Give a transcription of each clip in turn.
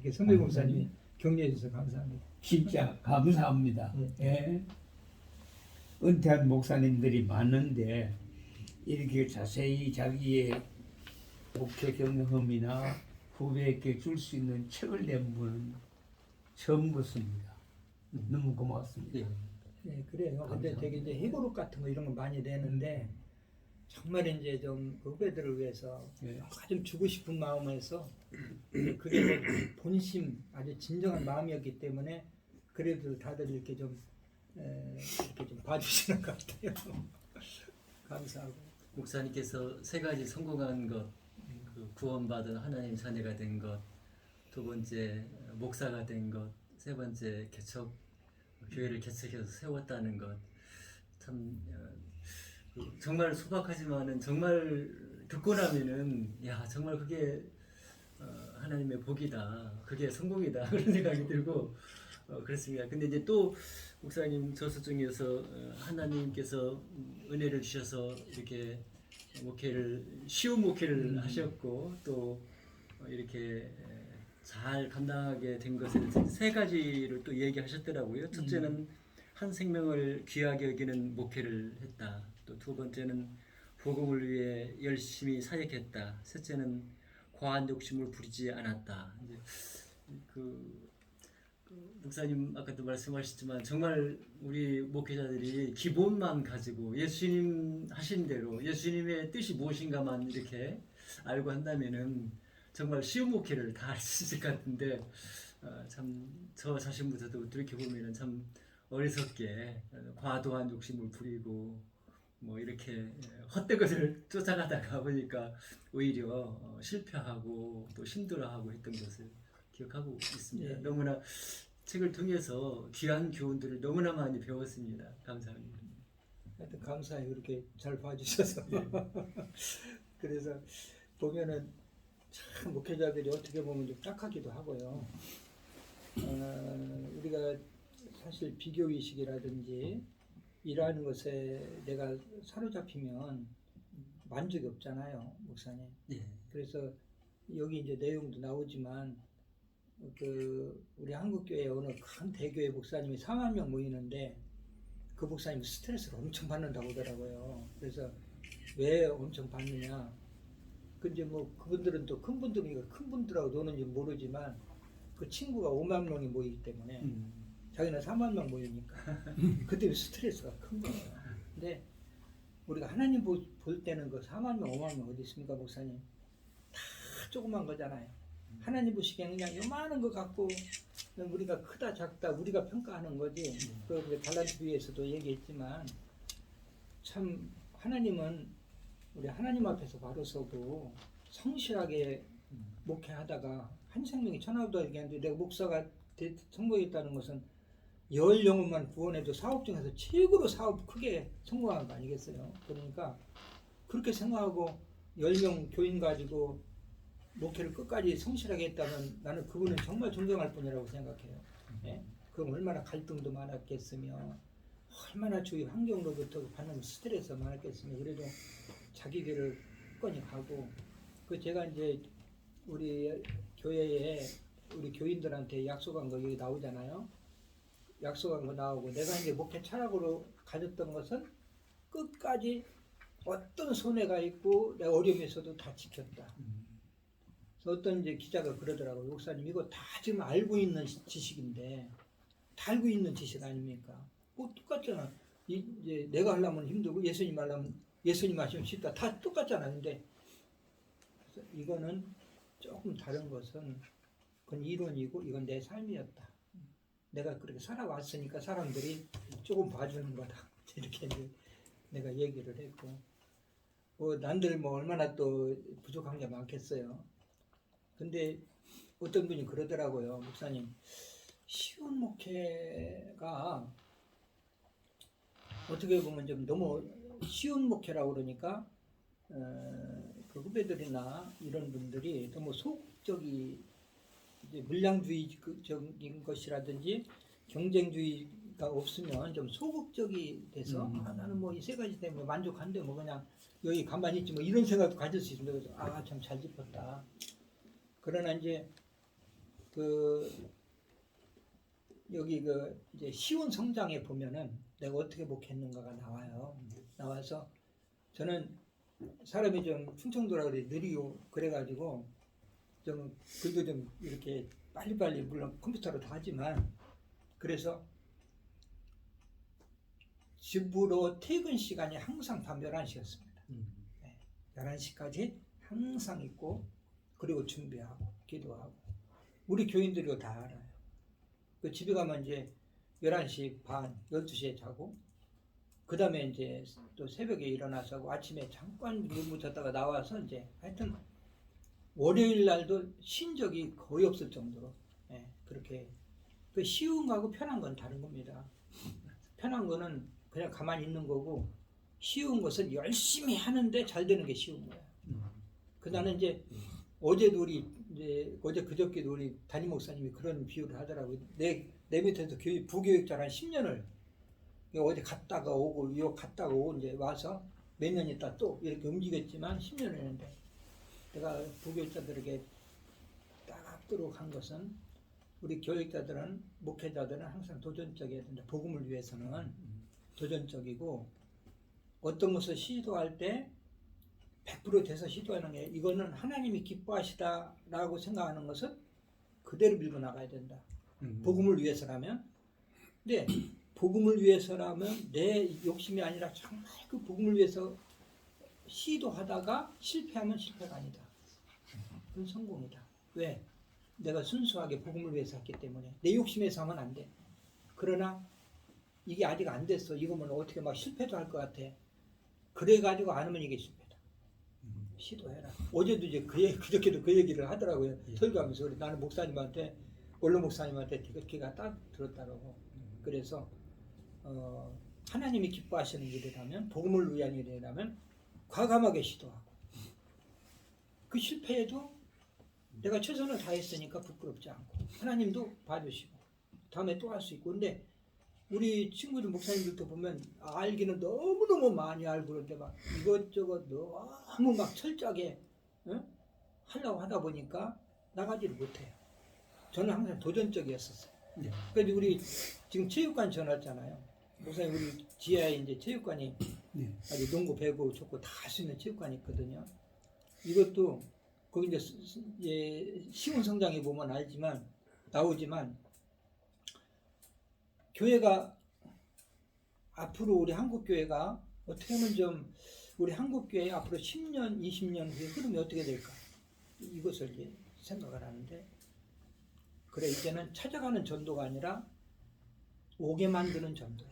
이렇게 선배 목사님이 격려해 주셔서 감사합니다. 진짜 감사합니다. 예. 은퇴한 목사님들이 많은데 이렇게 자세히 자기의 목회 경험이나 후배에게 줄 수 있는 책을 낸 분은 처음 봤습니다. 너무 고맙습니다. 네, 그래요. 근데 되게 이제 해고록 같은 거 이런 거 많이 내는데 정말 이제 좀 후배들을 위해서 좀 주고 싶은 마음에서 그게 뭐 본심 아주 진정한 마음이었기 때문에 그래도 다들 이렇게 좀 봐주시는 것 같아요. 감사하고. 목사님께서 세 가지 성공한 것, 그 구원받은 하나님 자녀가 된 것, 두 번째 목사가 된 것, 세 번째 교회를 개척해서 세웠다는 것, 참 정말 소박하지만은 정말 듣고 나면은 야 정말 그게 하나님의 복이다, 그게 성공이다 그런 생각이 들고 그렇습니다. 근데 이제 또 목사님 저서 중에서 하나님께서 은혜를 주셔서 이렇게 쉬운 목회를 하셨고 또 이렇게 잘 감당하게 된 것을 세 가지를 또 얘기하셨더라고요. 첫째는 한 생명을 귀하게 여기는 목회를 했다. 또 두 번째는 복음을 위해 열심히 사역했다. 셋째는 과한 욕심을 부리지 않았다. 이제 목사님 아까도 말씀하셨지만 정말 우리 목회자들이 기본만 가지고 예수님 하신 대로 예수님의 뜻이 무엇인가만 이렇게 알고 한다면은 정말 쉬운 목회를 다 할 수 있을 것 같은데 참 저 자신부터도 그렇게 보면은 참 어리석게 과도한 욕심을 부리고 뭐 이렇게 헛된 것을 쫓아가다가 보니까 오히려 실패하고 또 힘들어하고 했던 것을 기억하고 있습니다. 예. 너무나 책을 통해서 귀한 교훈들을 너무나 많이 배웠습니다. 감사합니다. 하여튼 감사해요. 그렇게 잘 봐주셔서. 그래서 보면은 참 목회자들이 어떻게 보면 좀 딱하기도 하고요. 우리가 사실 비교의식이라든지 일하는 것에 내가 사로잡히면 만족이 없잖아요, 목사님. 예. 그래서 여기 이제 내용도 나오지만 우리 한국교회 어느 큰 대교회 목사님이 4만 명 모이는데 그 목사님 스트레스를 엄청 받는다고 하더라고요. 그래서 왜 엄청 받느냐? 근데 뭐 그분들은 또 큰 분들이니까 큰 분들하고 노는지 모르지만 그 친구가 5만 명이 모이기 때문에 자기는 4만 명 모이니까 그때 스트레스가 큰 거예요. 근데 우리가 하나님 볼 때는 그 4만 명, 5만 명 어디 있습니까, 목사님? 다 조그만 거잖아요. 하나님 보시기에는 그냥 요만한 거 갖고 우리가 크다 작다 우리가 평가하는 거지. 그 달란트비에서도 얘기했지만 참 하나님은 우리 하나님 앞에서 바로 서고 성실하게 목회하다가 한 생명이 천하도 얘기하는데 내가 목사가 성공했다는 것은 10영혼만 구원해도 사업 중에서 최고로 사업 크게 성공한 거 아니겠어요? 그러니까 그렇게 생각하고 10명 교인 가지고 목회를 끝까지 성실하게 했다면 나는 그분은 정말 존경할 뿐이라고 생각해요. 예? 그럼 얼마나 갈등도 많았겠으며 얼마나 주위 환경으로부터 받는 스트레스가 많았겠으며 그래도 자기 길을 끝까지 가고 제가 이제 우리 교회에 우리 교인들한테 약속한 거 여기 나오잖아요. 약속한 거 나오고 내가 이제 목회 철학으로 가졌던 것은 끝까지 어떤 손해가 있고 내 어려움이 있어도 다 지켰다. 그래서 어떤 이제 기자가 그러더라고요. 목사님 이거 다 지금 알고 있는 지식인데 다 알고 있는 지식 아닙니까? 뭐 똑같잖아. 이제 내가 하려면 힘들고 예수님 하려면 예수님 하시면 쉽다. 다 똑같잖아. 근데 그래서 이거는 조금 다른 것은 그건 이론이고 이건 내 삶이었다. 내가 그렇게 살아왔으니까 사람들이 조금 봐주는 거다. 이렇게 이제 내가 얘기를 했고 남들 뭐 얼마나 또 부족한 게 많겠어요. 근데 어떤 분이 그러더라고요. 목사님 쉬운 목회가 어떻게 보면 좀 너무 쉬운 목회라고 그러니까 그 후배들이나 이런 분들이 너무 소극적이 이제 물량주의적인 것이라든지 경쟁주의가 없으면 좀 소극적이 돼서 나는 뭐 이 세 가지 때문에 만족한데 뭐 그냥 여기 가만히 있지 뭐 이런 생각도 가질 수 있습니다. 그래서 참 잘 짚었다. 그러나 이제 그 여기 그 이제 시온 성장에 보면은 내가 어떻게 목했는가가 나와요. 나와서 저는 사람이 좀 충청도라 그래 느리고 그래가지고 좀 글도 좀 이렇게 빨리빨리 물론 컴퓨터로 다 하지만 그래서 집으로 퇴근 시간이 항상 밤 11시였습니다. 11시까지 항상 있고 그리고 준비하고 기도하고 우리 교인들이 다 알아요. 그 집에 가면 이제 11시 반, 12시에 자고 그 다음에 이제 또 새벽에 일어나서 아침에 잠깐 눈 붙였다가 나와서 이제 하여튼 월요일 날도 쉰 적이 거의 없을 정도로 그렇게 그 쉬운 거하고 편한 건 다른 겁니다. 편한 거는 그냥 가만히 있는 거고 쉬운 것은 열심히 하는데 잘 되는 게 쉬운 거야. 그 나는 이제 어제도 우리 이제 어제 그저께도 우리 담임 목사님이 그런 비유를 하더라고요. 내 밑에서 부교육자를 한 10년을 어디 갔다가 오고 요 갔다가 오고 이제 와서 몇 년 있다 또 이렇게 움직였지만 10년을 했는데 내가 부교육자들에게 딱 앞도록 한 것은 우리 교육자들은 목회자들은 항상 도전적이어야 된다. 복음을 위해서는 도전적이고 어떤 것을 시도할 때 100% 돼서 시도하는 게 이거는 하나님이 기뻐하시다라고 생각하는 것은 그대로 밀고 나가야 된다. 복음을 위해서라면. 근데 복음을 위해서라면 내 욕심이 아니라 정말 그 복음을 위해서 시도하다가 실패하면 실패가 아니다. 그건 성공이다. 왜? 내가 순수하게 복음을 위해서 했기 때문에 내 욕심에서 하면 안 돼. 그러나 이게 아직 안 됐어. 이거면 어떻게 막 실패도 할 것 같아. 그래가지고 안 하면 이게 실패다. 시도해라. 어제도 이제 그저께도 그 얘기를 하더라고요. 설교하면서 나는 목사님한테 원로 목사님한테 기가 딱 들었다고. 그래서 하나님이 기뻐하시는 일이라면 복음을 위한 일이라면 과감하게 시도하고 그 실패에도 내가 최선을 다했으니까 부끄럽지 않고 하나님도 봐주시고 다음에 또 할 수 있고. 근데 우리 친구들 목사님들도 보면 알기는 너무너무 많이 알고 그런데 막 이것저것 너무 막 철저하게 하려고 하다 보니까 나가지를 못해요. 저는 항상 도전적이었었어요. 그런데 우리 지금 체육관 지어놨잖아요. 목사님 우리 지하에 이제 체육관이 아주 농구, 배구, 족구 다 할 수 있는 체육관이 있거든요. 이것도 거기 이제 시온 성장에 보면 알지만 나오지만 교회가 앞으로 우리 한국 교회가 어떻게 하면 좀 우리 한국 교회 앞으로 10년, 20년 후에 흐름이 어떻게 될까 이것을 이제 생각을 하는데 그래 이제는 찾아가는 전도가 아니라 오게 만드는 전도야.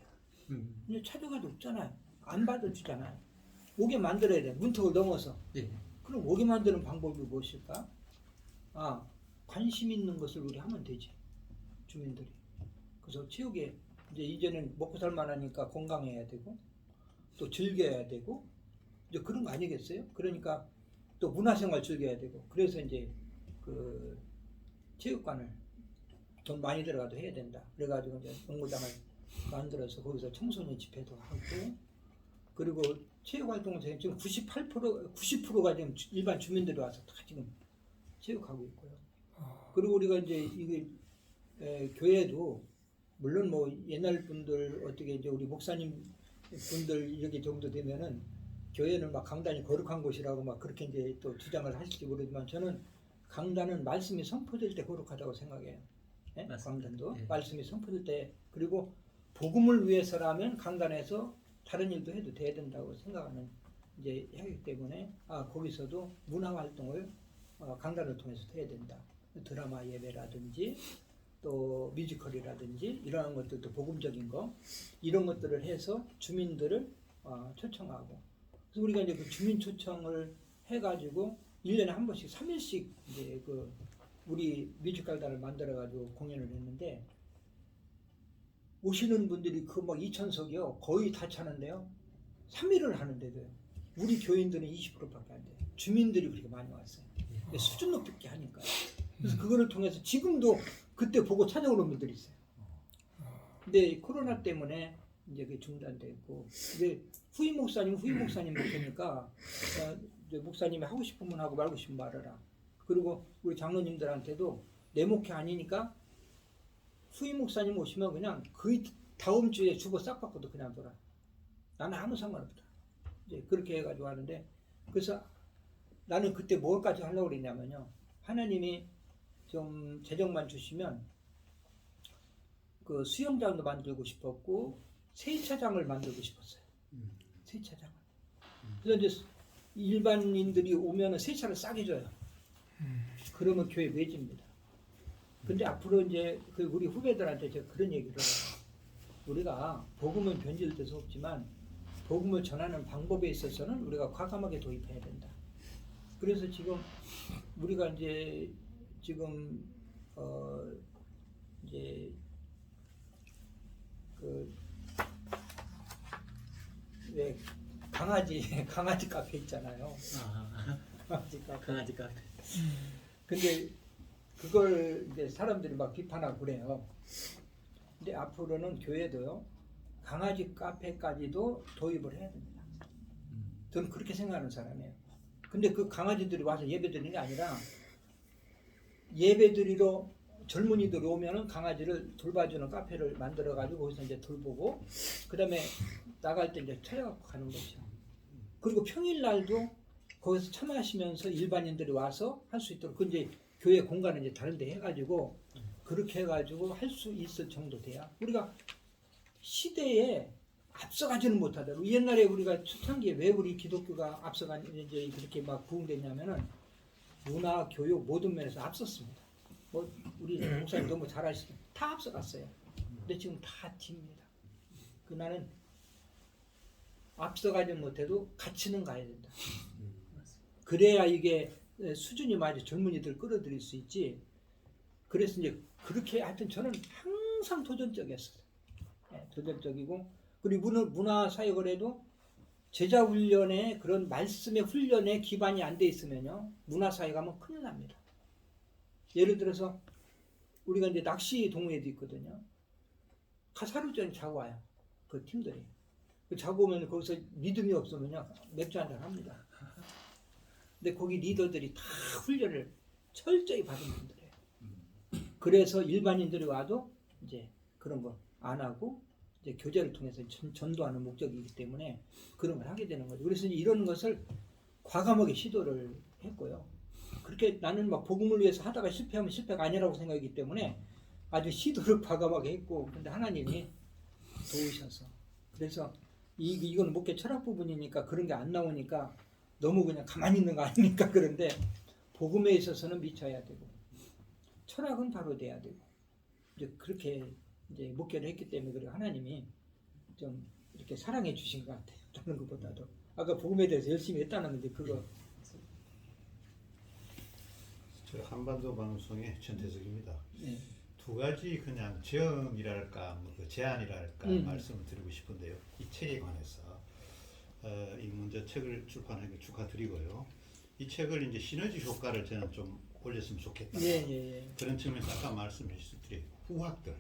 이제 찾아가도 없잖아요. 안 받아주잖아요. 오게 만들어야 돼. 문턱을 넘어서. 그럼 오게 만드는 방법이 무엇일까? 관심 있는 것을 우리 하면 되지. 주민들이. 그래서 체육에 이제는 먹고 살만하니까 건강해야 되고 또 즐겨야 되고 이제 그런 거 아니겠어요? 그러니까 또 문화생활 즐겨야 되고 그래서 이제 그 체육관을 돈 많이 들어가도 해야 된다. 그래가지고 이제 농구장을 만들어서 거기서 청소년 집회도 하고 그리고 체육활동은 지금 90%가 지금 일반 주민들이 와서 다 지금 체육하고 있고요. 그리고 우리가 이제 이게 교회도 물론 뭐 옛날 분들 어떻게 이제 우리 목사님 분들 이렇게 정도 되면은 교회는 막 강단이 거룩한 곳이라고 막 그렇게 이제 또 주장을 하실지 모르지만 저는 강단은 말씀이 선포될 때 거룩하다고 생각해요. 강단도 말씀이 선포될 때 그리고 복음을 위해서라면 강단에서 다른 일도 해도 돼야 된다고 생각하는 이제 하기 때문에 거기서도 문화 활동을 강단을 통해서 해야 된다. 드라마 예배라든지 또 뮤지컬이라든지 이러한 것들도 복음적인 거 이런 것들을 해서 주민들을 초청하고 그래서 우리가 이제 그 주민 초청을 해가지고 1년에 한 번씩 3일씩 이제 그 우리 뮤지컬단을 만들어가지고 공연을 했는데 오시는 분들이 그 막 2,000석이요 거의 다 차는데요 3일을 하는데도요 우리 교인들은 20%밖에 안 돼요. 주민들이 그렇게 많이 왔어요. 수준 높게 하니까. 그래서 그거를 통해서 지금도 그때 보고 찾아오는 분들이 있어요. 근데 코로나 때문에 이제 그게 중단됐고 이제 후임 목사님 목회니까 이제 목사님이 하고 싶으면 하고 말고 싶으면 말해라. 그리고 우리 장로님들한테도 내 목회 아니니까 후임 목사님 오시면 그냥 그 다음 주에 주보 싹 바꿔도 그냥 돌아. 나는 아무 상관없다. 이제 그렇게 해가지고 하는데, 그래서 나는 그때 뭘까지 하려고 그랬냐면요. 하나님이 좀 재정만 주시면 그 수영장도 만들고 싶었고 세차장을 만들고 싶었어요. 세차장을. 그래서 이제 일반인들이 오면은 세차를 싸게 줘요. 그러면 교회 매집니다. 근데 앞으로 이제 그 우리 후배들한테 제가 그런 얘기를 해요. 우리가 복음은 변질될 수 없지만 복음을 전하는 방법에 있어서는 우리가 과감하게 도입해야 된다. 그래서 지금 우리가 이제 지금 이제 그 왜 강아지 카페 있잖아요. 강아지 카페. 강아지 카페. 근데 그걸 이제 사람들이 막 비판하고 그래요. 근데 앞으로는 교회도요, 강아지 카페까지도 도입을 해야 됩니다. 저는 그렇게 생각하는 사람이에요. 근데 그 강아지들이 와서 예배드리는 게 아니라 예배드리러 젊은이들이 오면은 강아지를 돌봐주는 카페를 만들어가지고 거기서 이제 돌보고, 그 다음에 나갈 때 이제 찾아갖고 가는 거죠. 그리고 평일날도 거기서 차 마시면서 일반인들이 와서 할 수 있도록, 그 이제 교회 공간을 이제 다른 데 해가지고 그렇게 해가지고 할 수 있을 정도 돼야 우리가 시대에 앞서가지는 못하더라고. 옛날에 우리가 초창기에 왜 우리 기독교가 이제 그렇게 막 부흥됐냐면은 문화, 교육 모든 면에서 앞섰습니다. 뭐 우리 목사님 너무 잘 아시죠? 다 앞서갔어요. 근데 지금 다 뒤입니다. 그 나는 앞서가지 못해도 같이는 가야 된다. 그래야 이게 수준이 맞아 젊은이들 끌어들일 수 있지. 그래서 이제 그렇게 하여튼 저는 항상 도전적이었어요. 네, 도전적이고, 그리고 문화 사역을 해도 제자 훈련에 그런 말씀의 훈련에 기반이 안 돼 있으면요, 문화 사역 하면 큰일 납니다. 예를 들어서 우리가 이제 낚시 동호회도 있거든요. 하루 종일 자고 와요. 그 팀들이. 자고 오면 거기서 믿음이 없으면요, 맥주 한잔 합니다. 근데 거기 리더들이 다 훈련을 철저히 받은 분들이에요. 그래서 일반인들이 와도 이제 그런 거 안 하고 이제 교제를 통해서 전도하는 목적이기 때문에 그런 걸 하게 되는 거죠. 그래서 이런 것을 과감하게 시도를 했고요. 그렇게 나는 막 복음을 위해서 하다가 실패하면 실패가 아니라고 생각하기 때문에 아주 시도를 과감하게 했고, 근데 하나님이 도우셔서, 그래서 이건 목회 철학 부분이니까 그런 게 안 나오니까 너무 그냥 가만히 있는 거 아닙니까? 그런데 복음에 있어서는 미쳐야 되고 철학은 바로 돼야 되고, 이제 그렇게 이제 목회를 했기 때문에 그래 하나님이 좀 이렇게 사랑해 주신 것 같아요. 다른 것보다도 아까 복음에 대해서 열심히 했다는 건데 그거. 저 한반도 방송의 전태석입니다. 네. 두 가지 그냥 제언이랄까 뭐 그 제안이랄까 말씀을 드리고 싶은데요. 이 책에 관해서 이 먼저 책을 출판한 게 축하드리고요. 이 책을 이제 시너지 효과를 저는 좀 올렸으면 좋겠다. 예. 그런 측면에서 아까 말씀해 주셨듯이 후학들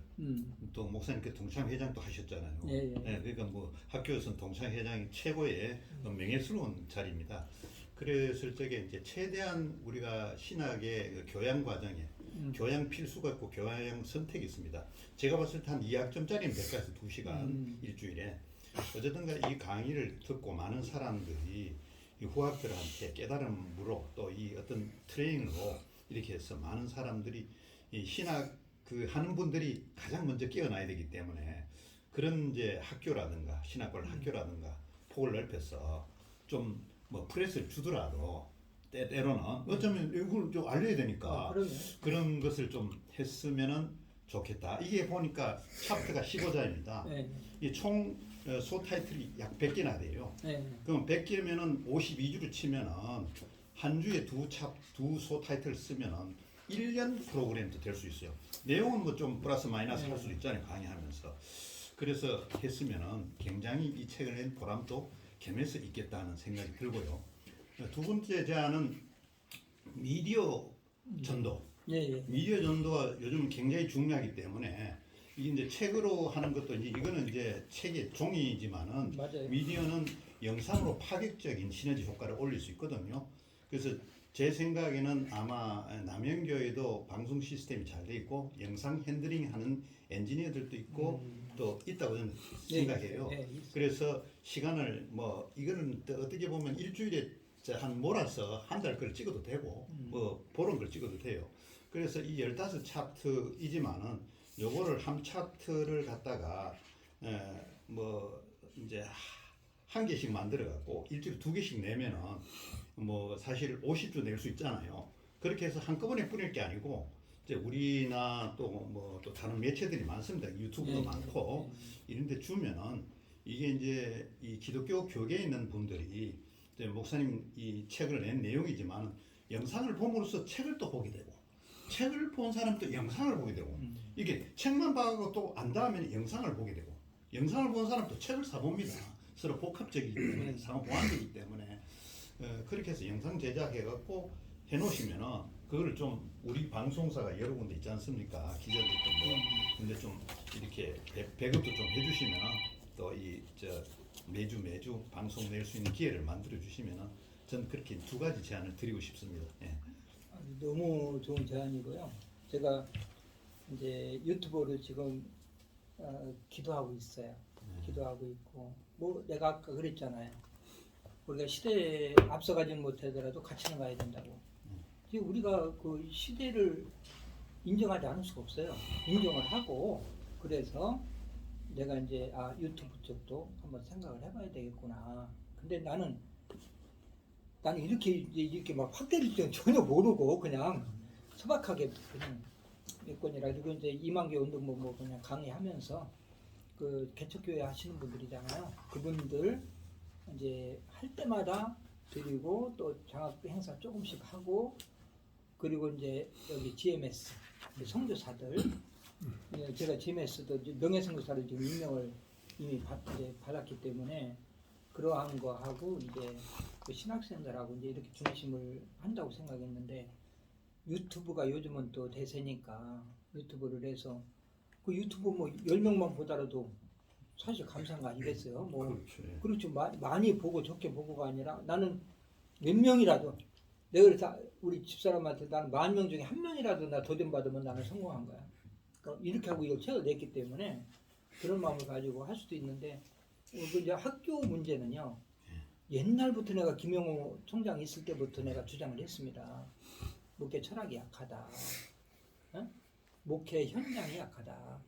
또 목사님께 동창회장도 하셨잖아요. 예. 네, 그러니까 뭐 학교에서는 동창회장이 최고의 명예스러운 자리입니다. 그랬을 적에 이제 최대한 우리가 신학의 그 교양 과정에 교양 필수가 있고 교양 선택이 있습니다. 제가 봤을 때 한 2학점짜리는 될까요? 2시간 일주일에. 어쨌든가 이 강의를 듣고 많은 사람들이 이 후학들한테 깨달음으로 또 이 어떤 트레이닝으로 이렇게 해서 많은 사람들이 이 신학 그 하는 분들이 가장 먼저 깨어나야 되기 때문에 그런 이제 학교라든가 신학관 학교라든가 폭을 넓혀서 좀 뭐 프레스를 주더라도 때로는 어쩌면 이걸 좀 알려야 되니까 그런 것을 좀 했으면은 좋겠다. 이게 보니까 챕터가 15자입니다. 이 총 소 타이틀이 약 100개나 돼요. 그럼 100개면은 52주로 치면은 한 주에 두 소 타이틀 쓰면은 1년 프로그램도 될 수 있어요. 내용은 뭐 좀 플러스 마이너스 할 수도 있잖아요, 강의하면서. 그래서 했으면은 굉장히 이 책을 낸 보람도 겸해서 있겠다는 생각이 들고요. 두 번째 제안은 미디어 전도. 미디어 전도가 요즘 굉장히 중요하기 때문에 이게 이제 책으로 하는 것도 이제 이거는 이제 책의 종이지만은 맞아요. 미디어는 영상으로 파격적인 시너지 효과를 올릴 수 있거든요. 그래서 제 생각에는 아마 남영교회도 방송 시스템이 잘 돼 있고 영상 핸들링 하는 엔지니어들도 있고 또 있다고 저는 생각해요. 네, 있어요. 그래서 시간을 뭐 이거는 또 어떻게 보면 일주일에 한 몰아서 한 달 걸 찍어도 되고 뭐 보름 걸 찍어도 돼요. 그래서 이 15차트이지만은 요거를 한 차트를 갖다가 뭐 이제 한 개씩 만들어 갖고 일주일에 2개씩 내면은 뭐 사실 50주 낼 수 있잖아요. 그렇게 해서 한꺼번에 뿌릴 게 아니고 이제 우리나 또 뭐 또 다른 매체들이 많습니다. 유튜브도 많고 이런데 주면은 이게 이제 이 기독교 교계에 있는 분들이 이제 목사님 이 책을 낸 내용이지만 영상을 봄으로써 책을 또 보게 되고 책을 본 사람도 영상을 보게 되고 이게 책만 봐도 또 안다면 영상을 보게 되고 영상을 본 사람도 책을 사봅니다. 서로 복합적이기 때문에 상호 보완이기 때문에 그렇게 해서 영상 제작해갖고 해놓으시면은 그거를 좀 우리 방송사가 여러 군데 있지 않습니까? 기자들도 뭐 근데 좀 이렇게 배급도 좀 해주시면은 또 이 저 매주 방송 낼 수 있는 기회를 만들어 주시면은 전 그렇게 2가지 제안을 드리고 싶습니다. 예. 너무 좋은 제안이고요. 제가 이제 유튜브로 지금 기도하고 있어요. 기도하고 있고 뭐 내가 아까 그랬잖아요. 우리가 시대에 앞서가지는 못하더라도 같이는 가야 된다고. 지금 우리가 그 시대를 인정하지 않을 수가 없어요. 인정을 하고 그래서 내가 이제 유튜브 쪽도 한번 생각을 해봐야 되겠구나. 근데 나는 이렇게 막 확대될 줄 전혀 모르고 그냥 소박하게 그냥 몇 건이라도 이제 이만개 운동 뭐 그냥 강의하면서 그 개척교회 하시는 분들이잖아요. 그분들 이제 할 때마다 드리고 또 장학 행사 조금씩 하고 그리고 이제 여기 GMS 선교사들 제가 GMS도 명예선교사를 지금 임명을 이미 받았기 때문에 그러한 거 하고 이제 그 신학생들하고 이제 이렇게 중심을 한다고 생각했는데 유튜브가 요즘은 또 대세니까 유튜브를 해서 그 유튜브 뭐 10명만 보더라도 사실 감사한 거 아니겠어요? 뭐 그렇죠. 많이 보고 적게 보고가 아니라 나는 몇 명이라도 내가 그래서 우리 집사람한테 나는 10,000명 중에 1명이라도 나 도전 받으면 나는 성공한 거야. 그러니까 이렇게 하고 이걸 책을 냈기 때문에 그런 마음을 가지고 할 수도 있는데 그 이제 학교 문제는요. 옛날부터 내가 김영호 총장 있을 때부터 내가 주장을 했습니다. 목회 철학이 약하다. 어? 목회 현장이 약하다.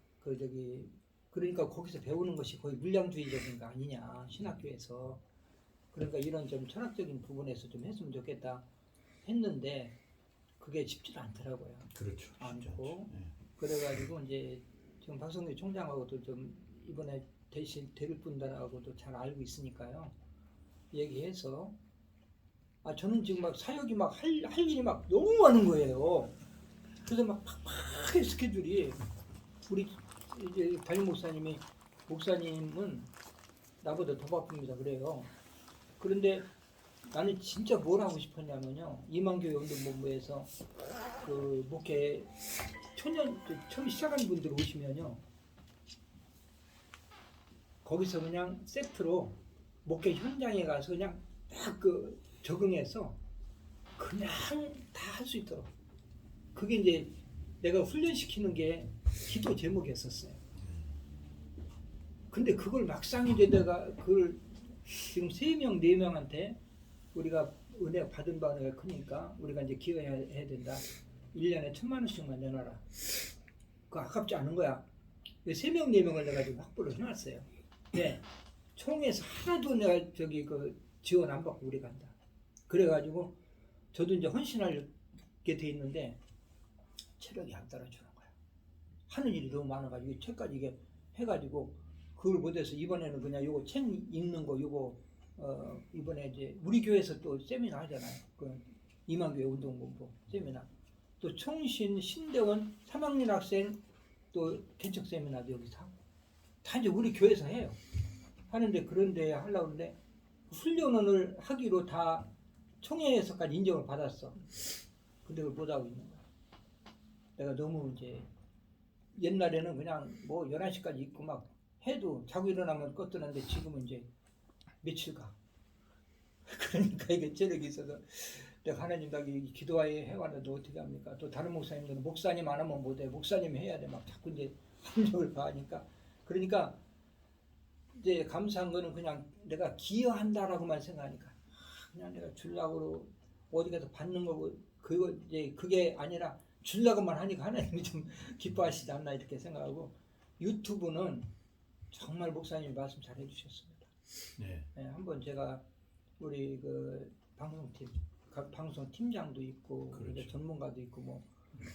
그러니까 거기서 배우는 것이 거의 물량주의적인 거 아니냐 신학교에서. 그러니까 이런 좀 철학적인 부분에서 좀 했으면 좋겠다 했는데 그게 쉽지가 않더라고요. 그렇죠. 않고 그래가지고 이제 지금 박성규 총장하고도 좀 이번에 대신 될 분들하고도 잘 알고 있으니까요. 얘기해서 저는 지금 막 사역이 막 할 일이 막 너무 많은 거예요. 그래서 막 팍팍해 스케줄이. 우리 이제 담임 목사님은 나보다 더 바쁩니다. 그래요. 그런데 나는 진짜 뭘 하고 싶었냐면요. 이만교회 운동본부에서 그 목회 처음 시작하는 분들 오시면요. 거기서 그냥 세트로 목회 현장에 가서 그냥 딱 그 적응해서 그냥 다 할 수 있도록. 그게 이제 내가 훈련시키는 게 기도 제목이었었어요. 근데 그걸 막상 이제 내가 그걸 지금 3명, 4명한테 우리가 은혜가 받은 바가 크니까 우리가 이제 기여해야 된다. 1년에 1,000,000원씩만 내놔라. 그거 아깝지 않은 거야. 3명, 4명을 내가 지금 확보를 해놨어요. 네. 총에서 하나도 내가 그 지원 안 받고 우리 간다. 그래가지고 저도 이제 헌신하게 돼 있는데 체력이 안 따라주는 거야. 하는 일이 너무 많아가지고 책까지 이게 해가지고 그걸 못해서 이번에는 그냥 요거 책 읽는 거 요거 이번에 이제 우리 교회에서 또 세미나 하잖아요. 그 이만교회 운동본부 세미나. 또 총신 신대원 3학년 학생 또 개척 세미나도 여기서 하고 다 이제 우리 교회에서 해요. 하는데 그런데 하려고 하는데 훈련을 하기로 다 총회에서까지 인정을 받았어. 근데 그걸 못하고 있는 거야. 내가 너무 이제 옛날에는 그냥 뭐 11시까지 있고 막 해도 자고 일어나면 껐더는데 지금은 이제 며칠 가. 그러니까 이게 체력이 있어서 내가 하나님 나기 기도하에 해왔는데 어떻게 합니까? 또 다른 목사님들은 목사님 안 하면 못해. 목사님 해야 돼. 막 자꾸 이제 합력을 가하니까. 그러니까 이제 감사한 거는 그냥 내가 기여한다라고만 생각하니까 그냥 내가 주려고 어디 가서 받는 거고 그거 이제 그게 아니라 주려고만 하니까 하나님이 좀 기뻐하시지 않나 이렇게 생각하고 유튜브는 정말 목사님이 말씀 잘 해주셨습니다. 네. 네, 한번 제가 우리 그 방송팀 각 방송 팀장도 있고 그렇죠. 이제 전문가도 있고 뭐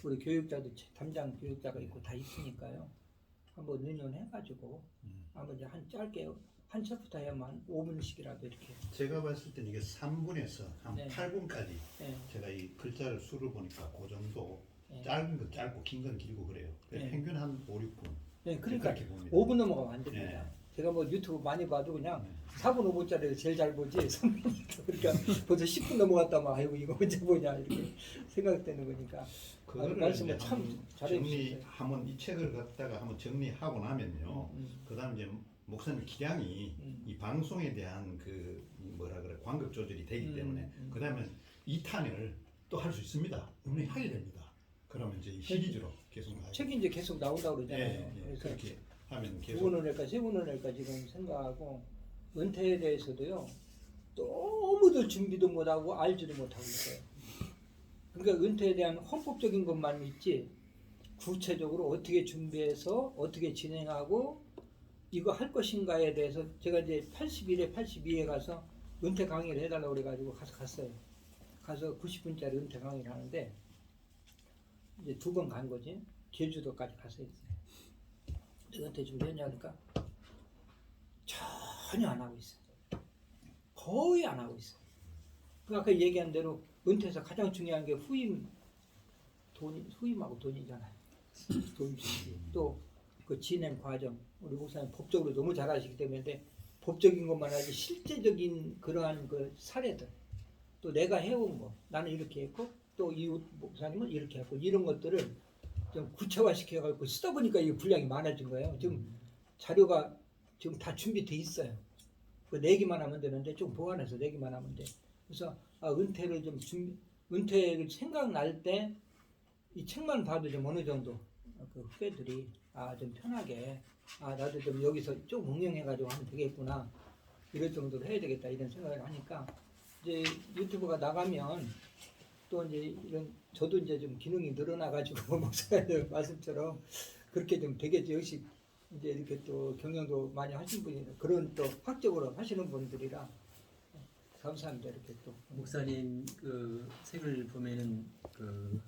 우리 교육자도 담당 교육자가 있고 다 있으니까요. 한번 의논해가지고 한번 이제 한 짧게 한 챕부터 해야만 5분씩이라도 이렇게. 제가 봤을 땐 이게 3분에서 한 네. 8분까지 네. 제가 이 글자를 수를 보니까 그 정도 네. 짧은 건 짧고 긴 건 길고 그래요. 그래서 네. 평균 한 5, 6분. 네, 그러니까 그렇게 봅니다. 5분 넘어가면 안 됩니다. 네. 제가 뭐 유튜브 많이 봐도 그냥 네. 4분 5분짜리를 제일 잘 보지 3분부터 그러니까 벌써 10분 넘어갔다면 아이고 이거 언제 보냐 이렇게 생각되는 거니까 그거를 말씀을 이제 참 한번 잘해 주셨어요. 정리하면 이 책을 갖다가 한번 정리하고 나면요. 그다음 이제 목사님 기량이 이 방송에 대한 그 뭐라 그래 관급 조절이 되기 때문에 그다음에 2탄을 또 할 수 있습니다. 분명히 하게 됩니다. 그러면 이제 이 시리즈로 계속 나가요. 책이 이제 계속 나온다고 그러잖아요. 예, 예. 그래서 그렇게 하면 두 계속 번을 낼까 세 번을 낼까 지금 생각하고 은퇴에 대해서도요 너무도 준비도 못하고 알지도 못하고 있어요. 그러니까 은퇴에 대한 헌법적인 것만 있지 구체적으로 어떻게 준비해서 어떻게 진행하고 이거 할 것인가에 대해서 제가 이제 81회 82회 가서 은퇴 강의를 해달라고 그래가지고 갔어요. 가서 90분짜리 은퇴 강의를 하는데 이제 2번 간 거지. 제주도까지 가서 했어요. 은퇴 준비했냐 하니까 전혀 안 하고 있어요. 거의 안 하고 있어요. 그 아까 얘기한 대로 은퇴에서 가장 중요한 게 후임하고 돈이잖아요. 돈 또 그 진행 과정 우리 목사님 법적으로 너무 잘 아시기 때문에 법적인 것만 하지 실제적인 그러한 그 사례들 또 내가 해온 거 나는 이렇게 했고 또 이 목사님은 이렇게 했고 이런 것들을 좀 구체화시켜 갖고 쓰다 보니까 이 분량이 많아진 거예요. 지금 자료가 지금 다 준비돼 있어요. 그 내기만 하면 되는데 좀 보완해서 내기만 하면 돼. 그래서 은퇴를 좀 은퇴를 생각날 때 이 책만 봐도 좀 어느 정도 그 후배들이 좀 편하게 나도 좀 여기서 좀 응용해가지고 하면 되겠구나 이럴 정도로 해야 되겠다 이런 생각을 하니까 이제 유튜브가 나가면 또 이제 이런 저도 이제 좀 기능이 늘어나가지고 목사님 말씀처럼 그렇게 좀 되겠지. 역시 이제 이렇게 또 경영도 많이 하신 분이 그런 또 학적으로 하시는 분들이라 감사합니다. 이렇게 또 목사님 그 책을 보면은 그